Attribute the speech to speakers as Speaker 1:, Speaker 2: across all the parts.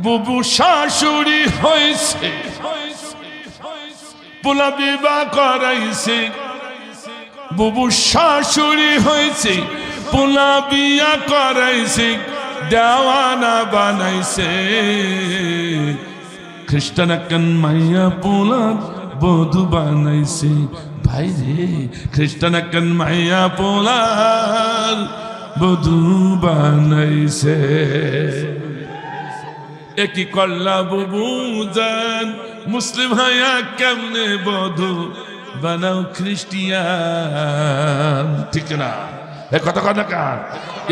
Speaker 1: বুবু শাশুড়ি হয়েছে, পোলা বিবাহ করাইছে। বুবু শাশুড়ি হয়েছে, পোলা বিয়া করাইছে, দেওয়ানা বানাইছে। খ্রিস্টান একখান মাইয়া পোলা বধু বানাইছে। ভাই রে, খ্রিস্টান একখান মাইয়া পোলা বধু বানাইছে। একই কল্লা বুবু জান, মুসলিম হায়া কেমনে বধু বানাও খ্রিস্টিয়ান। ঠিক না? এই কথা কথা কার?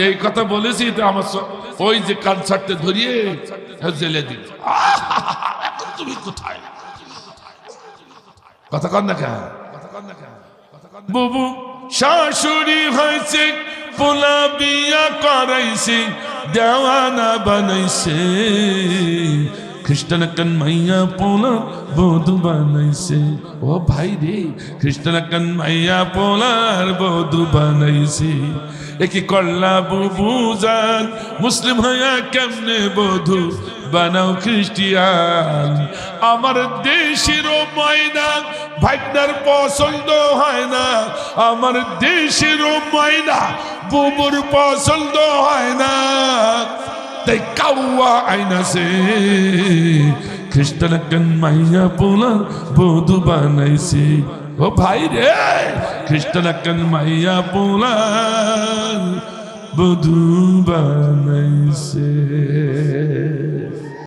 Speaker 1: এই কথা বলেছি তো আমার ওই যে কান ছাড়তে ধরিয়ে জেলে দিল। এখন তুমি কোথায়? কথা কন না কেন? বুবু শাশুড়ি হয়েছে, পোলা বিয়া করাইছে, দেওয়ানা বানাইছে। খ্রিস্টান একখান মাইয়া পোলা বধু বানাইছে। ও ভাই রে, খ্রিস্টান একখান মাইয়া পোলার বধু বানাইছে। একই করলা বুবু জান, মুসলিম হইয়া কেমনে বধু বানাও খ্রিস্টিয়ান। আমার দেশের ময়না ভাইটার পছন্দ হয় না, আমার দেশের ময়না বুবুর পছন্দ হয় না। তাই কাউয়া আইনাছে, খ্রিস্টান একখান মাইয়া পোলা বধু বানাইছে। ও ভাই রে, খ্রিস্টান একখান মাইয়া পোলা বধু বানাইছে।